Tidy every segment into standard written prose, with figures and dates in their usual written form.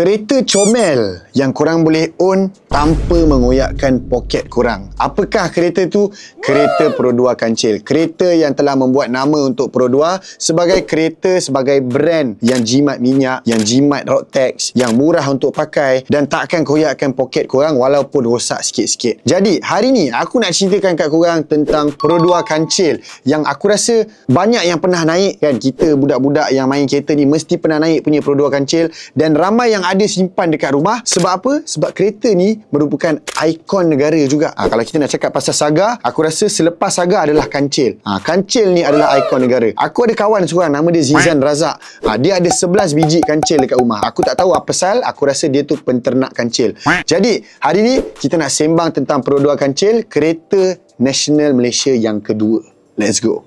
Kereta comel yang korang boleh own tanpa mengoyakkan poket korang. Apakah kereta tu? Kereta Pro 2 Kancil. Kereta yang telah membuat nama untuk Pro 2 sebagai kereta, sebagai brand yang jimat minyak, yang jimat road tax, yang murah untuk pakai dan tak akan koyakkan poket korang walaupun rosak sikit-sikit. Jadi, hari ni aku nak ceritakan kat korang tentang Pro 2 Kancil yang aku rasa banyak yang pernah naik kan. Kita budak-budak yang main kereta ni mesti pernah naik punya Pro 2 Kancil dan ramai yang ada simpan dekat rumah. Sebab apa? Sebab kereta ni merupakan ikon negara juga. Kalau kita nak cakap pasal Saga, aku rasa selepas Saga adalah Kancil. Kancil ni adalah ikon negara. Aku ada kawan seorang nama dia Zizan Razak. Dia ada 11 biji Kancil dekat rumah. Aku tak tahu apa pasal, aku rasa dia tu penternak Kancil. Jadi, hari ni kita nak sembang tentang Pro 2 Kancil, kereta nasional Malaysia yang kedua. Let's go.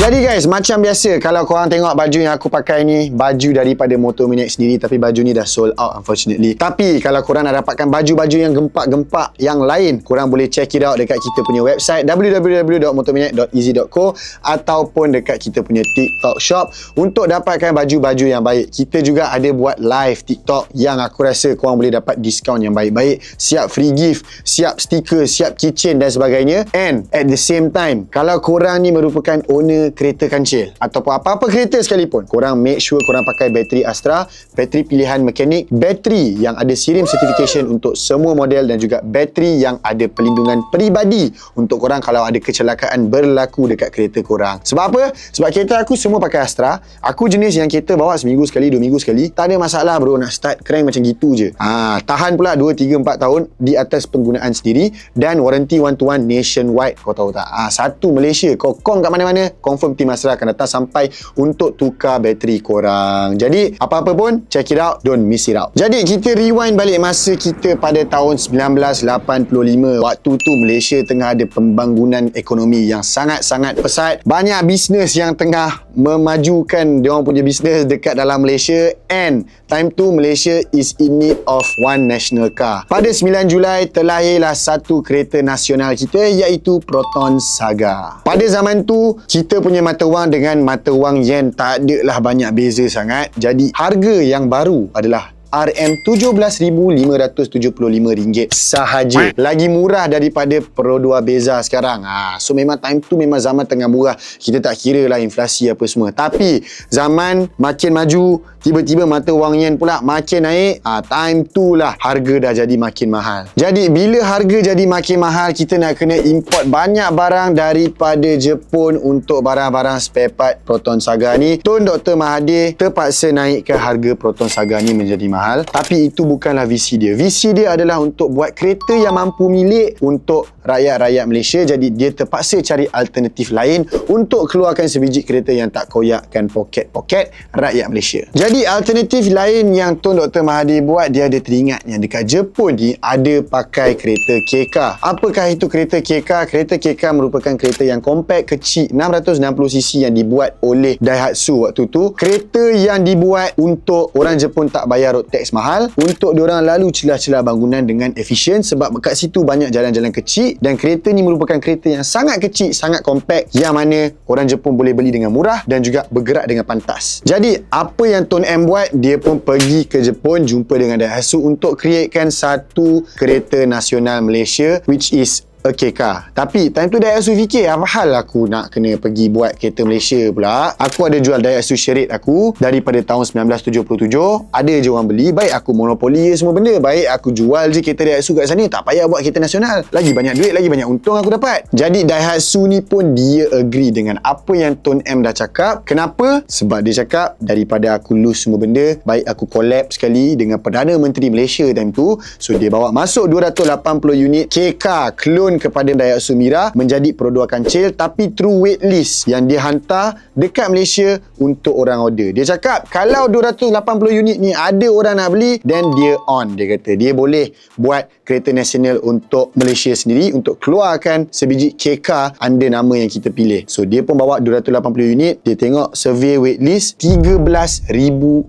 Jadi guys, macam biasa, kalau korang tengok baju yang aku pakai ni, baju daripada Motomaniac sendiri, tapi baju ni dah sold out unfortunately. Tapi kalau korang nak dapatkan baju-baju yang gempak-gempak yang lain, korang boleh check it out dekat kita punya website www.motomaniac.easy.co ataupun dekat kita punya TikTok shop untuk dapatkan baju-baju yang baik. Kita juga ada buat live TikTok yang aku rasa korang boleh dapat diskaun yang baik-baik, siap free gift, siap stiker, siap keychain dan sebagainya. And at the same time, kalau korang ni merupakan owner kereta Kancil ataupun apa-apa kereta sekalipun, korang make sure korang pakai bateri Astra, bateri pilihan mekanik, bateri yang ada SIRIM certification untuk semua model dan juga bateri yang ada pelindungan peribadi untuk korang kalau ada kecelakaan berlaku dekat kereta korang. Sebab apa? Sebab kereta aku semua pakai Astra. Aku jenis yang kereta bawa seminggu sekali, 2 minggu sekali, tak ada masalah bro, nak start crank macam gitu je. Tahan pula 2, 3, 4 tahun di atas penggunaan sendiri dan warranty 1-to-1 nationwide. Kau tahu tak? Satu Malaysia, kau kong kat mana-mana, confirm tim Astra akan datang sampai untuk tukar bateri korang. Jadi, apa-apa pun, check it out, don't miss it out. Jadi, kita rewind balik masa kita pada tahun 1985. Waktu tu Malaysia tengah ada pembangunan ekonomi yang sangat-sangat pesat. Banyak bisnes yang tengah memajukan diorang punya bisnes dekat dalam Malaysia, and time tu Malaysia is in need of one national car. Pada 9 Julai terlahirlah satu kereta nasional kita, iaitu Proton Saga. Pada zaman tu, kita punya mata wang dengan mata wang yen tak adalah banyak beza sangat. Jadi harga yang baru adalah RM17,575 sahaja. Lagi murah daripada Pro 2 Beza sekarang. So memang time tu memang zaman tengah murah. Kita tak kira lah inflasi apa semua. Tapi zaman makin maju, tiba-tiba mata wang yen pula makin naik. Time tu lah harga dah jadi makin mahal. Jadi bila harga jadi makin mahal, kita nak kena import banyak barang daripada Jepun untuk barang-barang spare part Proton Saga ni. Tun Dr. Mahathir terpaksa naikkan harga Proton Saga ni menjadi mahal. Tapi itu bukanlah visi dia. Visi dia adalah untuk buat kereta yang mampu milik untuk rakyat-rakyat Malaysia. Jadi dia terpaksa cari alternatif lain untuk keluarkan sebiji kereta yang tak koyakkan poket-poket rakyat Malaysia. Jadi alternatif lain yang Tun Dr. Mahathir buat, dia ada teringat yang dekat Jepun ni ada pakai kereta KK. Apakah itu kereta KK? Kereta KK merupakan kereta yang compact, kecil, 660cc yang dibuat oleh Daihatsu waktu tu. Kereta yang dibuat untuk orang Jepun tak bayar road tax mahal, untuk diorang lalu celah-celah bangunan dengan efisien sebab kat situ banyak jalan-jalan kecil, dan kereta ni merupakan kereta yang sangat kecil, sangat compact, yang mana orang Jepun boleh beli dengan murah dan juga bergerak dengan pantas. Jadi apa yang Tun M buat, dia pun pergi ke Jepun, jumpa dengan Daihatsu untuk createkan satu kereta nasional Malaysia, which is a KK. Tapi time tu Daihatsu fikir, apa hal aku nak kena pergi buat kereta Malaysia pula. Aku ada jual Daihatsu Cherit aku daripada tahun 1977. Ada je orang beli. Baik aku monopoli semua benda. Baik aku jual je kereta Daihatsu kat sana. Tak payah buat kereta nasional. Lagi banyak duit, lagi banyak untung aku dapat. Jadi Daihatsu ni pun dia agree dengan apa yang Tun M dah cakap. Kenapa? Sebab dia cakap, daripada aku lose semua benda, baik aku collab sekali dengan Perdana Menteri Malaysia time tu. So dia bawa masuk 280 unit KK clone kepada Daihatsu Mira menjadi Pro 2 Kancil, tapi through waitlist yang dia hantar dekat Malaysia untuk orang order. Dia cakap kalau 280 unit ni ada orang nak beli, then dia on. Dia kata dia boleh buat kereta nasional untuk Malaysia sendiri, untuk keluarkan sebiji KK under nama yang kita pilih. So dia pun bawa 280 unit. Dia tengok survey waitlist, 13,000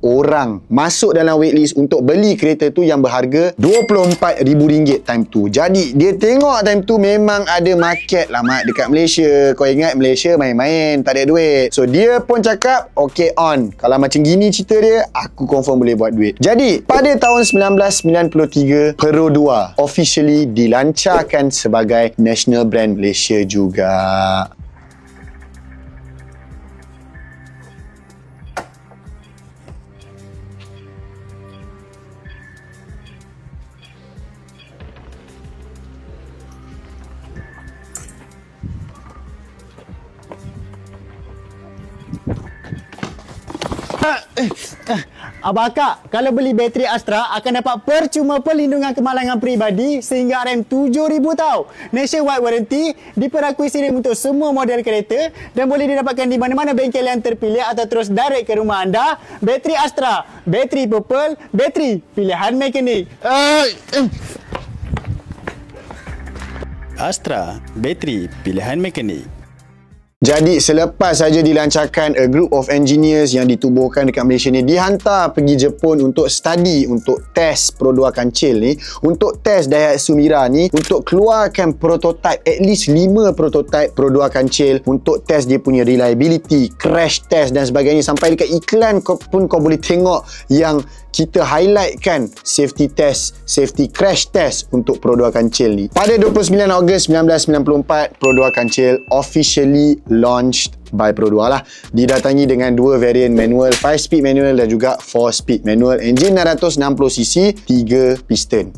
orang masuk dalam waitlist untuk beli kereta tu yang berharga RM24,000 time tu. Jadi dia tengok time tu memang ada market lah mat dekat Malaysia. Kau ingat Malaysia main-main, tak ada duit. So dia pun cakap okay on, kalau macam gini cerita dia, aku confirm boleh buat duit. Jadi pada tahun 1993 Pro 2 officially dilancarkan sebagai national brand Malaysia juga. Abang Kak, kalau beli bateri Astra akan dapat percuma perlindungan kemalangan peribadi sehingga RM7,000 tau. Nationwide warranty, diperakui sirip untuk semua model kereta dan boleh didapatkan di mana-mana bengkel yang terpilih atau terus direct ke rumah anda. Bateri Astra, bateri Purple, bateri pilihan mekanik. Astra, bateri pilihan mekanik. Jadi selepas saja dilancarkan, a group of engineers yang ditubuhkan dekat Malaysia ni dihantar pergi Jepun untuk study, untuk test Pro 2 kancil ni, untuk test Daihatsu Mira ni, untuk keluarkan prototype, at least 5 prototype Pro 2 kancil, untuk test dia punya reliability, crash test dan sebagainya. Sampai dekat iklan kau boleh tengok yang kita highlightkan safety test, safety crash test untuk Pro 2 kancil ni. Pada 29 Ogos 1994, Pro 2 kancil officially launched by Pro 2 lah. Didatangi dengan 2 variant manual, 5-speed manual dan juga 4-speed manual. Enjin 660cc, 3 piston.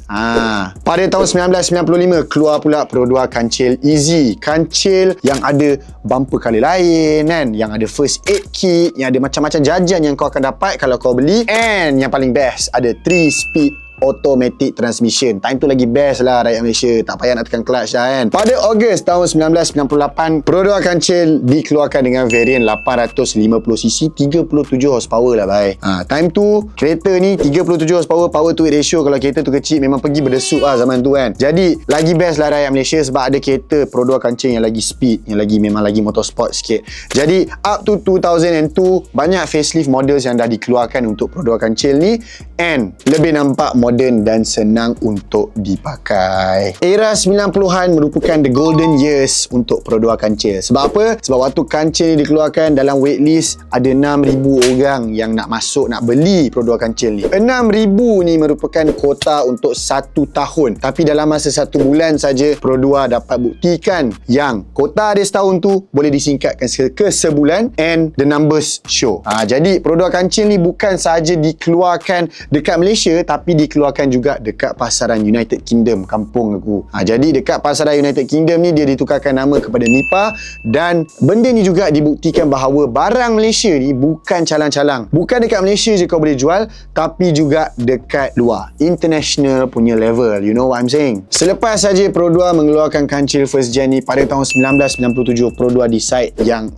Pada tahun 1995 keluar pula Pro 2 kancil Easy. Kancil yang ada bumper colour lain kan, yang ada first aid kit, yang ada macam-macam jajan yang kau akan dapat kalau kau beli. And yang paling best, ada 3-speed automatic transmission. Time tu lagi best lah rakyat Malaysia, tak payah nak tekan clutch lah kan. Pada Ogos tahun 1998, Pro 2 kancil dikeluarkan dengan varian 850cc, 37 horsepower lah bhai. Time tu kereta ni 37 horsepower, power to weight ratio kalau kereta tu kecil memang pergi berdesuk lah zaman tu kan. Jadi lagi best lah rakyat Malaysia sebab ada kereta Pro 2 kancil yang lagi speed, yang lagi memang lagi motorsport sikit. Jadi up to 2002 banyak facelift models yang dah dikeluarkan untuk Pro 2 kancil ni, and lebih nampak modern dan senang untuk dipakai. Era 90-an merupakan the golden years untuk Pro 2 kancil. Sebab apa? Sebab waktu kancil ni dikeluarkan, dalam waitlist ada 6,000 orang yang nak masuk, nak beli Pro 2 kancil ni. 6,000 ni merupakan kota untuk 1 tahun. Tapi dalam masa 1 bulan saja, Pro 2 dapat buktikan yang kota dia setahun tu boleh disingkatkan ke sebulan, and the numbers show. Jadi Pro 2 kancil ni bukan sahaja dikeluarkan dekat Malaysia, tapi dikeluarkan juga dekat pasaran United Kingdom, kampung aku. Jadi dekat pasaran United Kingdom ni dia ditukarkan nama kepada Nipa, dan benda ni juga dibuktikan bahawa barang Malaysia ni bukan calang-calang. Bukan dekat Malaysia je kau boleh jual, tapi juga dekat luar, international punya level. You know what I'm saying? Selepas saja Pro 2 mengeluarkan kancil first gen ni pada tahun 1997, Pro 2 decide yang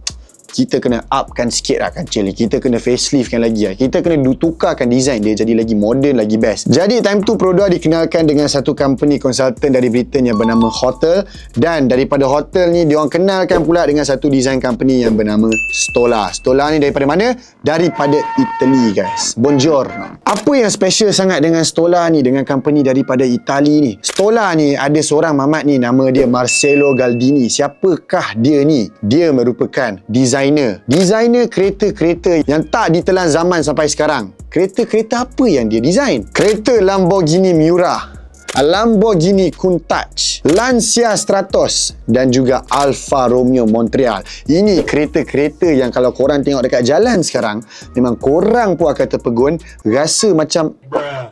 kita kena upkan sikit lah kancil ni. Kita kena faceliftkan lagi lah. Kita kena tukarkan design dia jadi lagi modern, lagi best. Jadi time tu Pro 2 dikenalkan dengan satu company consultant dari Britain yang bernama Hotel, dan daripada Hotel ni diorang kenalkan pula dengan satu design company yang bernama Stola. Stola ni daripada mana? Daripada Italy guys. Buongiorno. Apa yang special sangat dengan Stola ni, dengan company daripada Itali ni? Stola ni ada seorang mamat ni, nama dia Marcello Galdini. Siapakah dia ni? Dia merupakan designer kereta-kereta yang tak ditelan zaman sampai sekarang. Kereta-kereta apa yang dia design? Kereta Lamborghini Miura, Lamborghini Countach, Lancia Stratos dan juga Alfa Romeo Montreal. Ini kereta-kereta yang kalau korang tengok dekat jalan sekarang, memang korang pun akan terpegun, rasa macam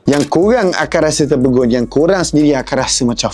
yang korang akan rasa terpegun, yang korang sendiri akan rasa macam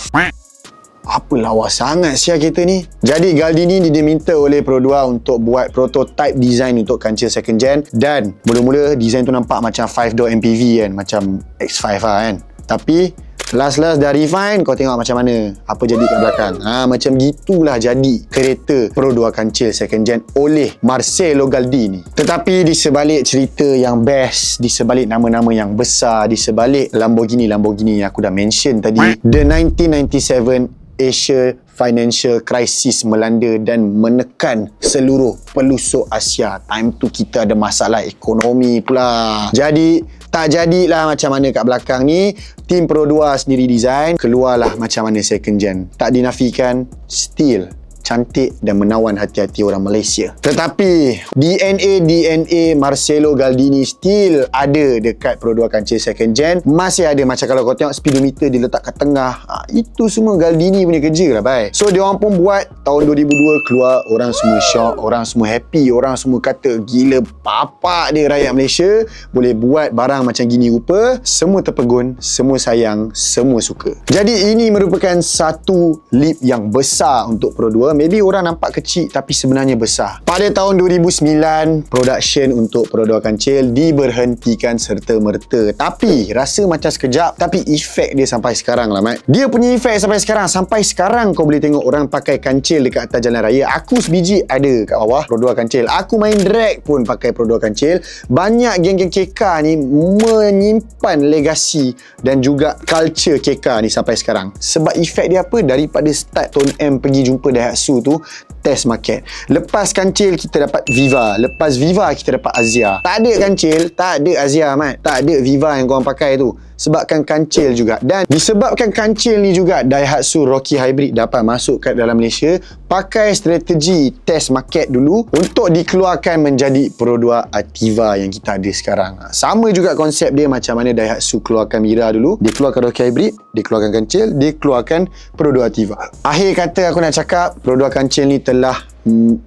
apa lawa sangat sia kereta ni. Jadi Galdini diminta oleh Pro 2 untuk buat prototype design untuk kancil second gen, dan mula-mula design tu nampak macam 5-door MPV kan, macam X5 lah kan. Tapi Last dah refine, kau tengok macam mana apa jadi kat belakang. Macam gitulah jadi kereta Pro 2 kancil second gen oleh Marcello Galdini. Tetapi di sebalik cerita yang best, di sebalik nama-nama yang besar, di sebalik Lamborghini yang aku dah mention tadi, the 1997 Asia financial crisis melanda dan menekan seluruh pelosok Asia. Time tu kita ada masalah ekonomi pula. Jadi tak jadilah macam mana kat belakang ni. Tim Pro 2 sendiri design, keluarlah macam mana second gen. Tak dinafikan, still cantik dan menawan hati-hati orang Malaysia. Tetapi DNA Marcello Galdini still ada dekat Pro 2 kancil second gen. Masih ada, macam kalau kau tengok speedometer dia letak kat tengah. Itu semua Galdini punya kerja lah, bye. So dia orang pun buat tahun 2002 keluar, orang semua shock, orang semua happy, orang semua kata gila bapak dia rakyat Malaysia boleh buat barang macam gini rupa. Semua terpegun, semua sayang, semua suka. Jadi ini merupakan satu leap yang besar untuk Pro 2. Maybe orang nampak kecil tapi sebenarnya besar. Pada tahun 2009, production untuk Pro 2 kancil diberhentikan serta-merta. Tapi rasa macam sekejap, tapi efek dia sampai sekarang lah, Mat. Dia punya efek sampai sekarang. Sampai sekarang kau boleh tengok orang pakai kancil dekat atas jalan raya. Aku sebiji ada kat bawah Pro 2 kancil. Aku main drag pun pakai Pro 2 kancil. Banyak geng-geng KK ni menyimpan legasi dan juga culture KK ni sampai sekarang. Sebab efek dia apa? Daripada start Tone M pergi jumpa Daihatsu tu, test market. Lepas kancil kita dapat Viva, lepas Viva kita dapat Azia. Tak ada kancil, tak ada Azia, Mat. Tak ada Viva yang korang pakai tu. Sebabkan kancil juga. Dan disebabkan kancil ni juga, Daihatsu Rocky Hybrid dapat masuk kat dalam Malaysia, pakai strategi test market dulu untuk dikeluarkan menjadi Pro 2 Ativa yang kita ada sekarang. Sama juga konsep dia macam mana Daihatsu keluarkan Mira dulu, dia keluarkan Rocky Hybrid, dia keluarkan kancil, dia keluarkan Pro 2 Ativa. Akhir kata aku nak cakap, Pro 2 kancil ni telah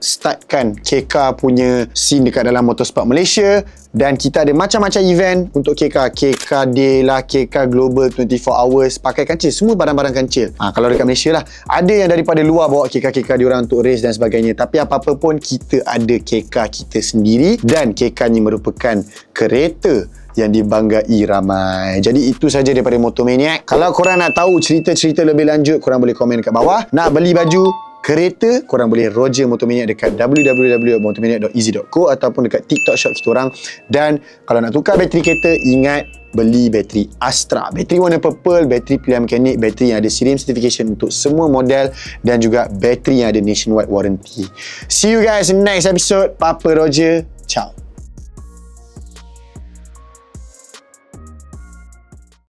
startkan KK punya scene dekat dalam motorsport Malaysia. Dan kita ada macam-macam event untuk KK. KK Day lah, KK Global 24 Hours, pakai kancil, semua barang-barang kancil. Kalau dekat Malaysia lah, ada yang daripada luar bawa KK diorang untuk race dan sebagainya. Tapi apa-apa pun, kita ada KK kita sendiri. Dan KK ni merupakan kereta yang dibanggai ramai. Jadi itu saja daripada Motomaniac. Kalau korang nak tahu cerita-cerita lebih lanjut, korang boleh komen dekat bawah. Nak beli baju kereta, korang boleh Roger Motomaniac dekat www.motomaniac.easy.co ataupun dekat TikTok shop kita orang. Dan kalau nak tukar bateri kereta, ingat beli bateri Astra. Bateri warna purple, bateri pilihan mekanik, bateri yang ada SIRIM certification untuk semua model dan juga bateri yang ada nationwide warranty. See you guys in the next episode. Papa Roger. Ciao.